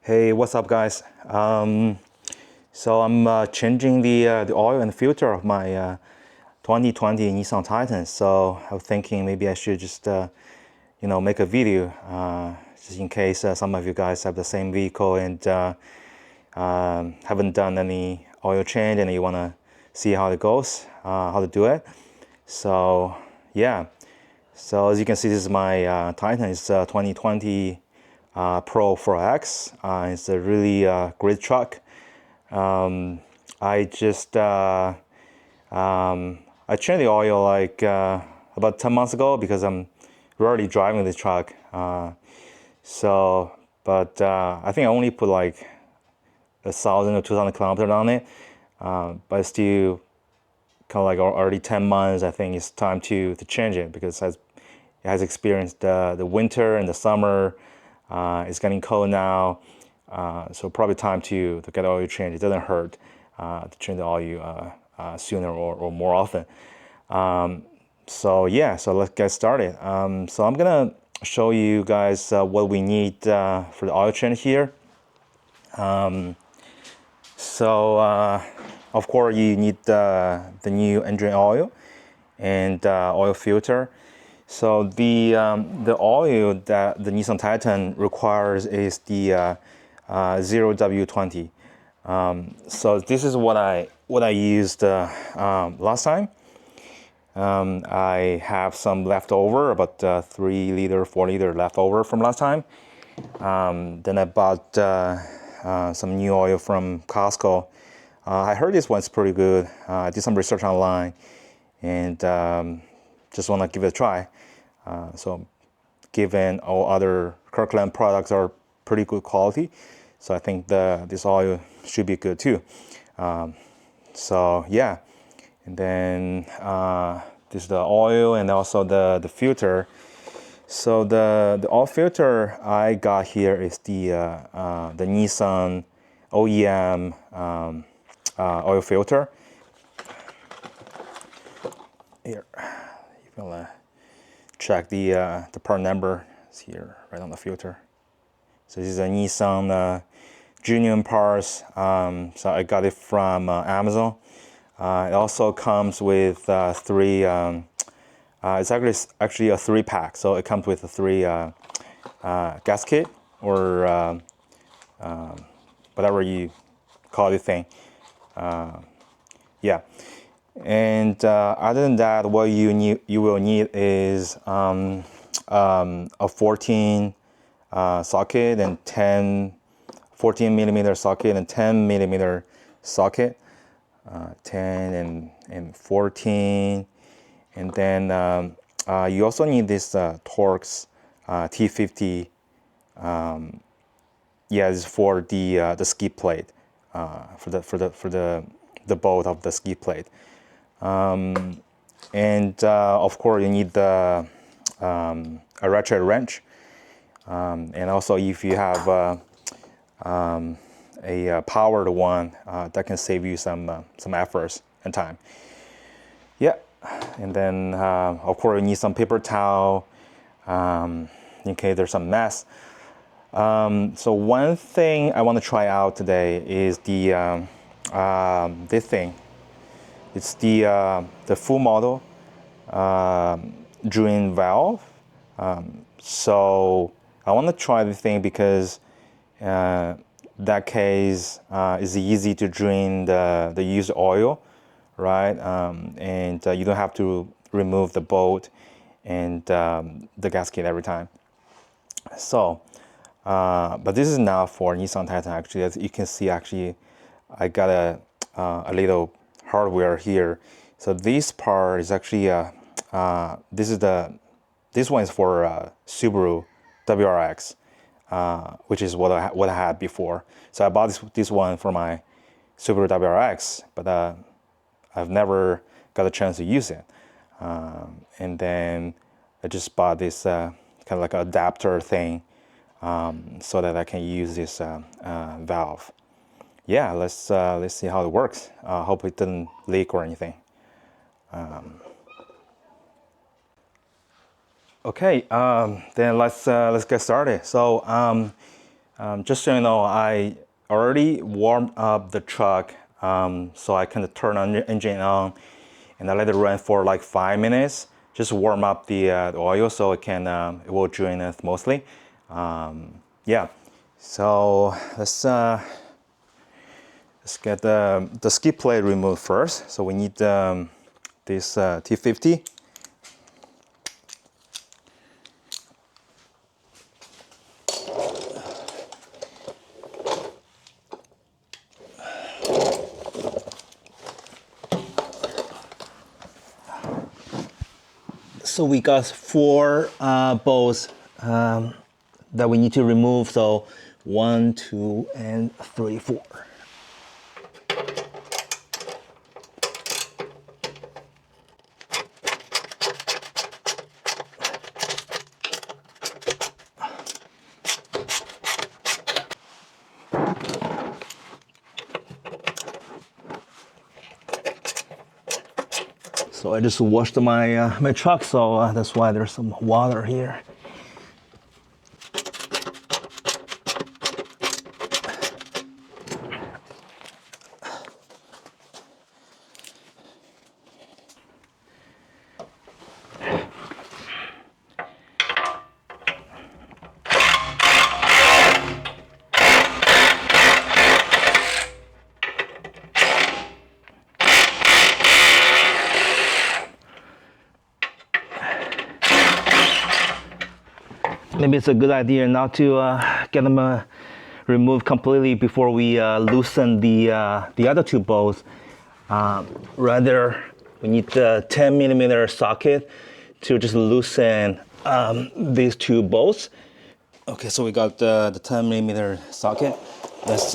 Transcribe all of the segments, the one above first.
Hey, what's up, guys? So I'm changing the oil and filter of my 2020 Nissan Titan. So I was thinking maybe I should just make a video just in case some of you guys have the same vehicle and haven't done any oil change and you want to see how it goes, how to do it. So yeah. So as you can see, this is my Titan. It's 2020 Pro-4X. It's a really great truck. I just I changed the oil like about 10 months ago because I'm rarely driving this truck. I think I only put like 1,000 or 2,000 kilometers on it. But still kind of like already 10 months. I think it's time to change it because it has experienced the winter and the summer. It's getting cold now, so probably time to get oil change. It doesn't hurt to change the oil sooner or more often. So yeah, so let's get started. So I'm gonna show you guys what we need for the oil change here. Of course you need the new engine oil and oil filter. So the oil that the Nissan Titan requires is the 0W20. So this is what I used last time. I have some leftover, about 3 liter, 4 liter leftover from last time. Then I bought some new oil from Costco. I heard this one's pretty good. I did some research online and just want to give it a try. So given all other Kirkland products are pretty good quality, so I think this oil should be good too. So yeah, and then this is the oil and also the filter. So the oil filter I got here is the Nissan OEM oil filter. Here, you can check the part number. It's here right on the filter. So this is a Nissan genuine parts. So I got it from Amazon. It also comes with 3. It's actually a 3-pack. So it comes with a 3 gasket or whatever you call the thing. Yeah. And other than that, what you will need is a 14 socket and 14 millimeter socket and 10 millimeter socket, 10 and 14, and then you also need this Torx T50. Yeah, this is for the skid plate, for the bolt of the skid plate. And of course you need the a ratchet wrench, and also if you have a powered one, that can save you some efforts and time. Yeah, and then of course you need some paper towel in case there's some mess. So one thing I want to try out today is the this thing. It's the FUMOTO drain valve. So I want to try the thing because that case is easy to drain the used oil, right? And you don't have to remove the bolt and the gasket every time. So, but this is not for Nissan Titan actually. As you can see, actually, I got a little hardware here. So this part is actually this one is for Subaru WRX, which is what I had before. So I bought this one for my Subaru WRX, but I've never got a chance to use it. And then I just bought this kind of like an adapter thing, so that I can use this valve. Yeah, let's see how it works. Hope it doesn't leak or anything. Okay, then let's get started. So Just so you know, I already warmed up the truck, so I kind of turn on the engine on, and I let it run for like 5 minutes. Just warm up the oil so it will drain it mostly. Yeah. So let's get the skid plate removed first. So we need this T50. So we got 4 bolts that we need to remove. So 1, 2, and 3, 4. So I just washed my my truck, so that's why there's some water here. Maybe it's a good idea not to get them removed completely before we loosen the other 2 bolts. Rather, we need the 10mm socket to just loosen these 2 bolts. Okay, so we got the 10mm socket. Let's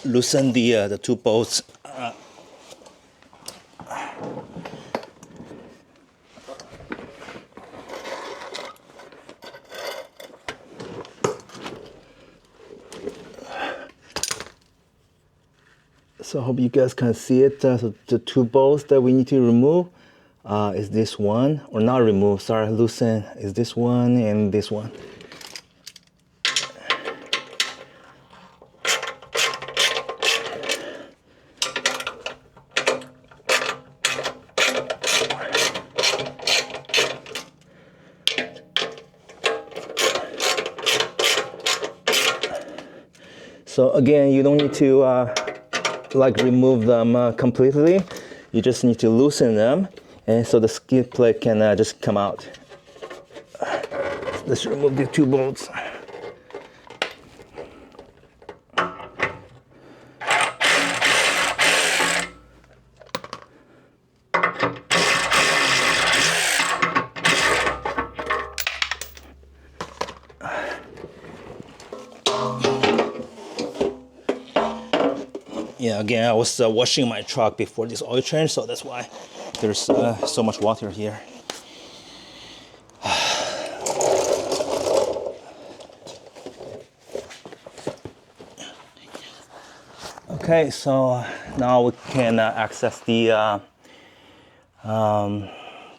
loosen the 2 bolts. So I hope you guys can see it. So the 2 bolts that we need to remove is this one, or not remove, sorry, loosen, is this one and this one. So again, you don't need to like remove them completely. You just need to loosen them, and so the skid plate can just come out. Let's remove the 2 bolts. Yeah, again, I was washing my truck before this oil change, so that's why there's so much water here. Okay, so now we can access the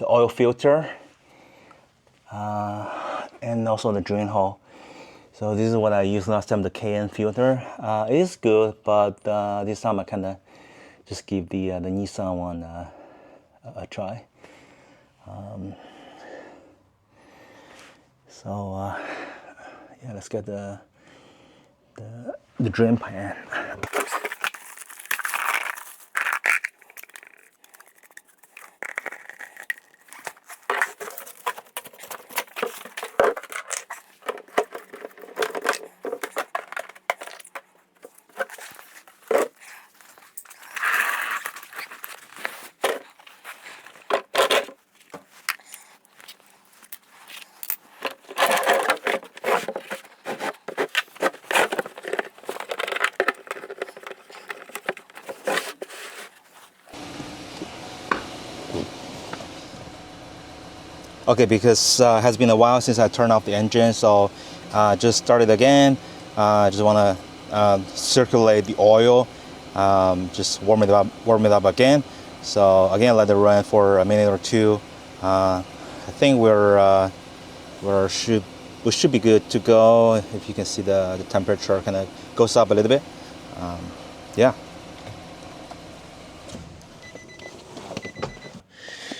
oil filter and also the drain hole. So this is what I used last time, the KN filter. It is good, but this time I kind of just give the Nissan one a try. Yeah, let's get the drain pan. Okay, because it has been a while since I turned off the engine, so just start it again. I just want to circulate the oil, just warm it up again. So again, let it run for a minute or 2. I think we we should be good to go. If you can see the temperature kind of goes up a little bit. Yeah.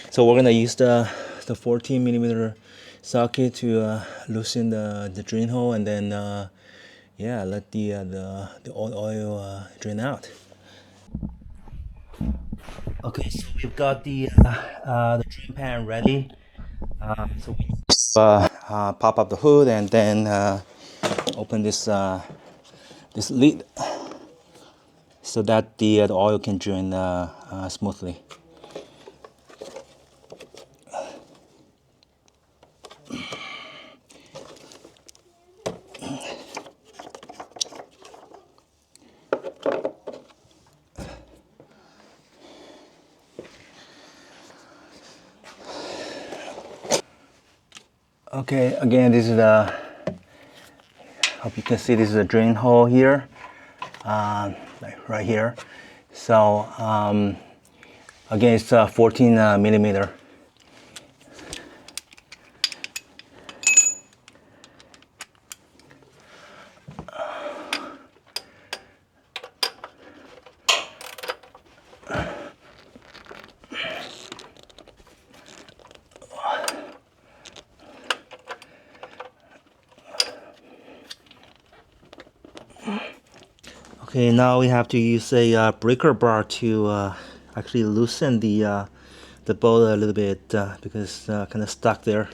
So we're gonna use the 14 millimeter socket to loosen the drain hole, and then yeah, let the old oil drain out. Okay, so we've got the drain pan ready. So we pop up the hood and then open this this lid so that the oil can drain smoothly. Okay, again, this is the, hope you can see this is a drain hole here, like right here. So again, it's 14 millimeter. Okay, now we have to use a breaker bar to actually loosen the bolt a little bit because it's kind of stuck there.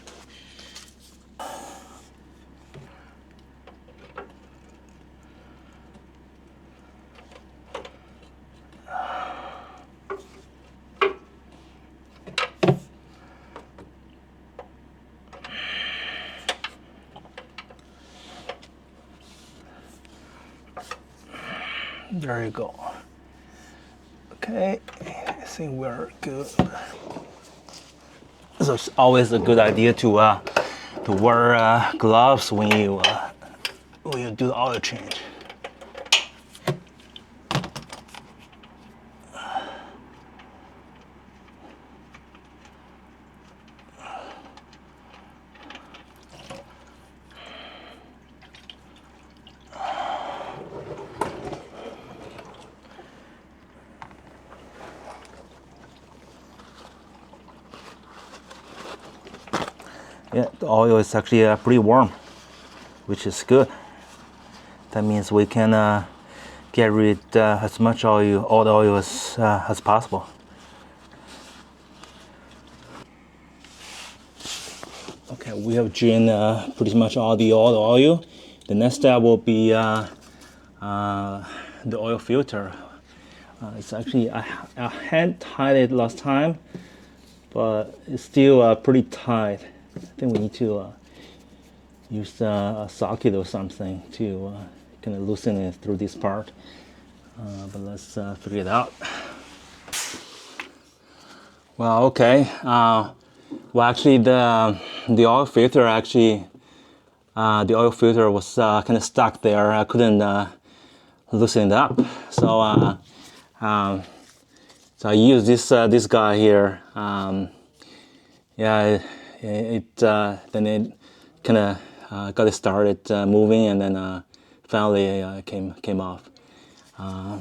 There you go. Okay, I think we're good. So it's always a good idea to wear gloves when you do the oil change. Yeah, the oil is actually pretty warm, which is good. That means we can get rid as much oil, all the oil as possible. Okay, we have drained pretty much all the oil. The next step will be the oil filter. It's actually, I hand tied it last time, but it's still pretty tight. I think we need to use a socket or something to kind of loosen it through this part. But let's figure it out. Well, okay. Well, actually, the oil filter was kind of stuck there. I couldn't loosen it up, so so I used this guy here. Yeah, then it kind of got it started moving, and then finally came off.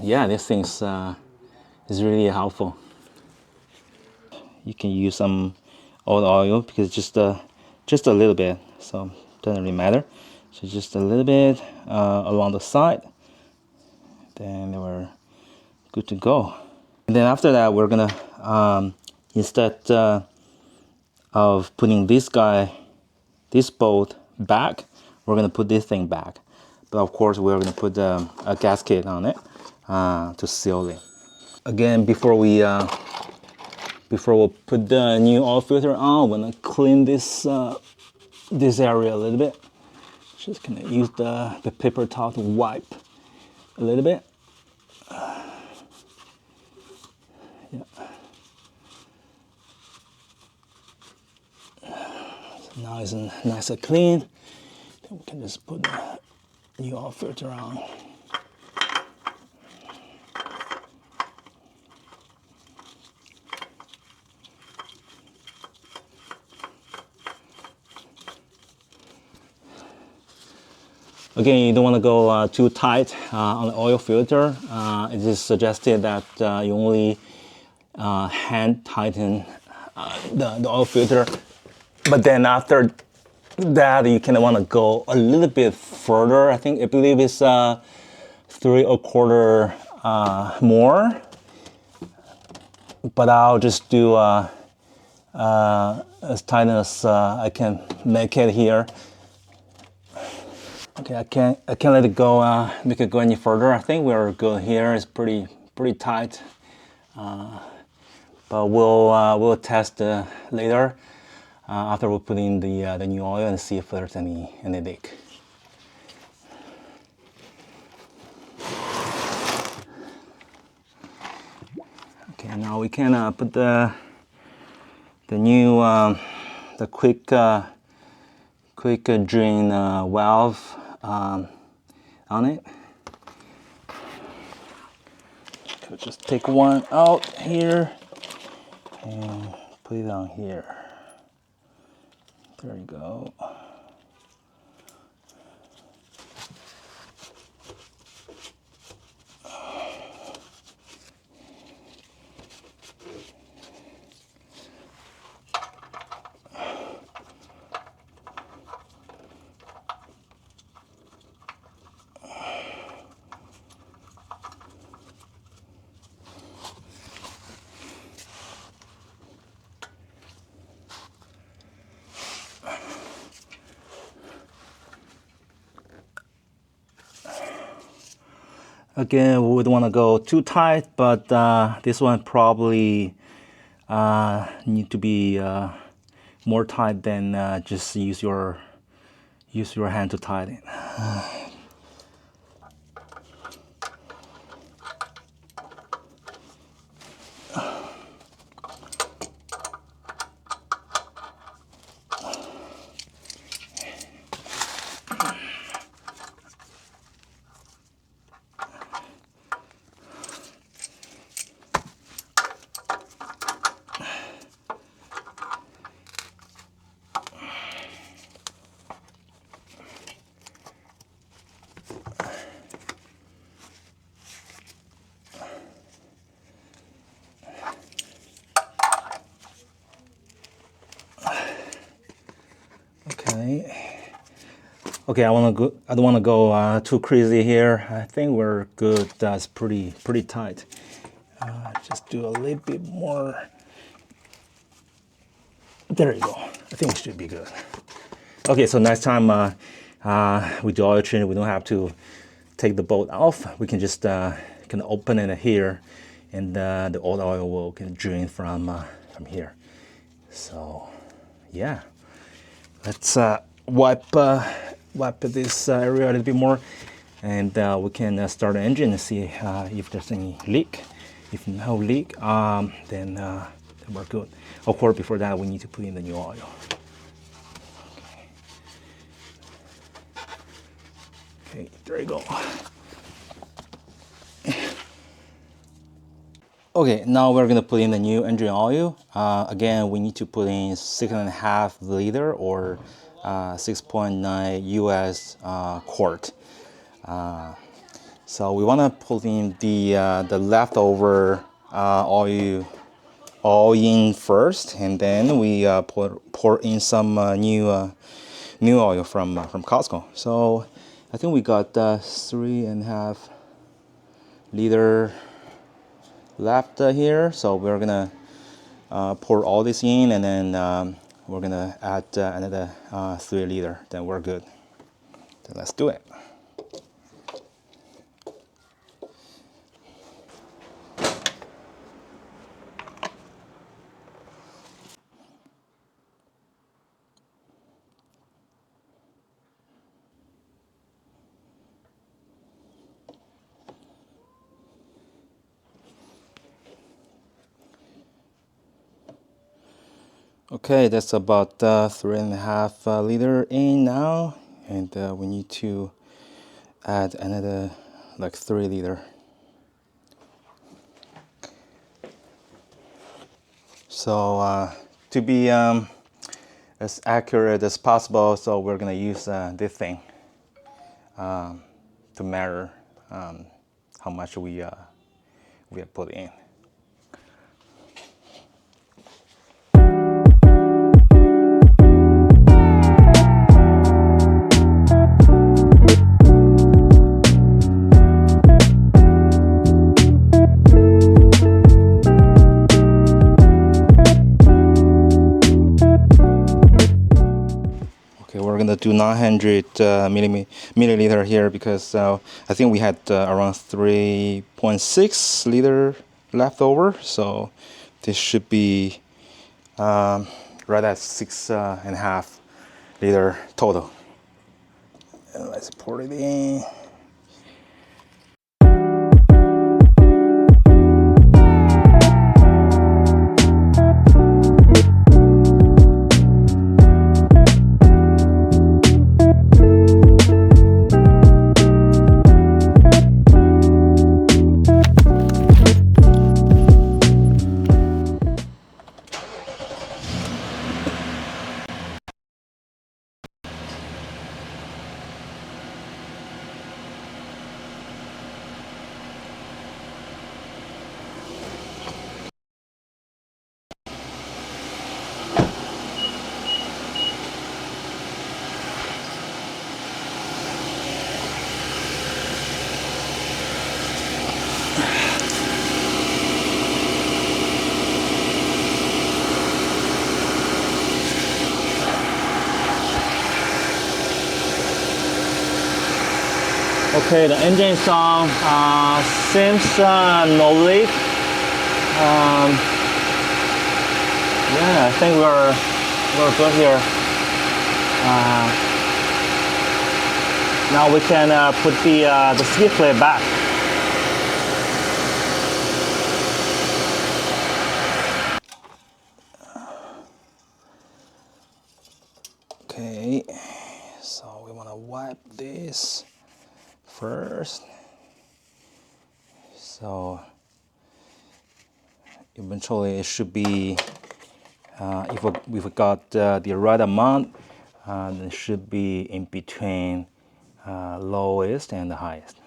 Yeah, this thing is really helpful. You can use some old oil because just a little bit, so it doesn't really matter. So just a little bit along the side, then we're good to go. And then after that, we're gonna instead of putting this bolt back, we're gonna put this thing back. But of course, we're gonna put a gasket on it to seal it. Again, before we put the new oil filter on, we're gonna clean this this area a little bit. Just gonna use the paper towel to wipe a little bit. Yeah. So now it's nice and clean. Then we can just put the new oil filter on. Again, you don't want to go too tight on the oil filter. It is suggested that you only hand tighten the oil filter, but then after that you kind of want to go a little bit further. I believe it's 3/4 more, but I'll just do as tight as I can make it here. Okay, I can't let it go, make it go any further. I think we're good here. It's pretty tight, but we'll test later after we put in the new oil and see if there's any leak. Okay, now we can put the new the quick drain valve on it. So just take one out here and put it on here. There you go. Again, we would want to go too tight, but this one probably need to be more tight than just use your hand to tighten. Okay, I don't want to go too crazy here. I think we're good. That's pretty tight. Just do a little bit more. There you go. I think it should be good. Okay, so next time we do oil change, we don't have to take the bolt off. We can just kind of open it here, and the old oil will kind of drain from here. So yeah, let's wipe this area a little bit more, and we can start the engine and see if there's any leak. If no leak, then we're good. Of course, before that, we need to put in the new oil. Okay, there you go. Okay, now we're gonna put in the new engine oil. Again, we need to put in 6.5 liter or 6.9 US quart. So we wanna put in the leftover oil in first, and then we pour in some new oil from Costco. So I think we got 3.5 liter left here, so we're gonna pour all this in, and then we're gonna add another 3 liter. Then we're good. Then let's do it. Okay, that's about 3.5 liter in now, and we need to add another like 3 liter. So to be as accurate as possible, so we're gonna use this thing. to measure how much we have put in. Okay, we're gonna do 900 milliliter here because I think we had around 3.6 liter left over, so this should be right at 6.5 liter total. And let's pour it in. Okay, the engine is on. Seems no leak. Yeah, I think we're good here. Now we can put the skid plate back. Okay, so we want to wipe this first. So eventually it should be, if we got the right amount, then it should be in between lowest and the highest.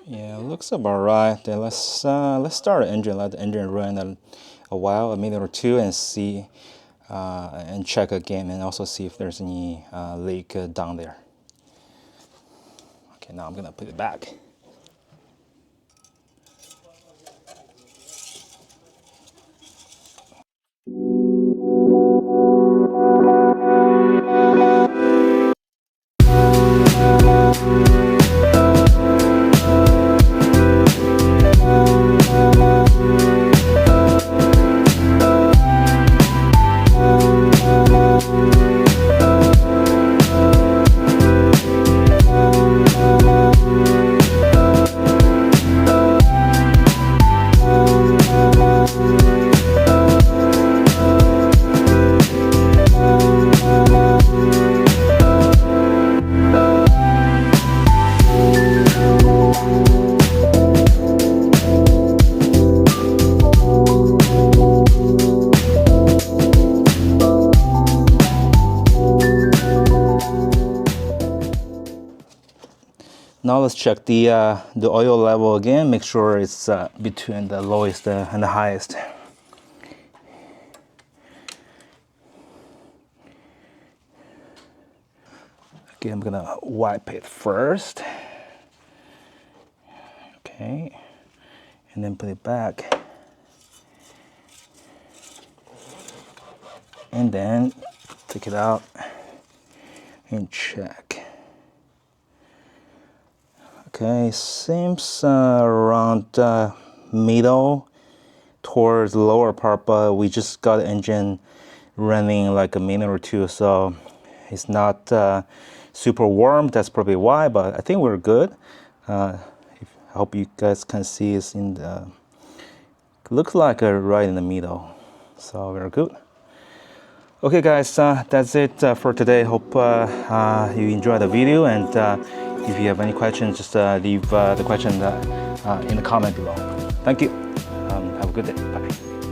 Yeah, looks about right. Then let's start the engine. Let the engine run a while, a minute or two, and see and check again, and also see if there's any leak down there. Okay, now I'm gonna put it back. Now let's check the oil level again. Make sure it's between the lowest and the highest. Okay, I'm gonna wipe it first. Okay, and then put it back. And then take it out and check. Okay, seems around middle towards the lower part, but we just got the engine running like a minute or two, so It's not super warm. That's probably why, but I think we're good. I hope you guys can see it's in the, looks like right in the middle. So we're good. Okay guys, that's it for today. Hope you enjoyed the video, and if you have any questions, just leave the question in the comment below. Thank you. Have a good day. Bye.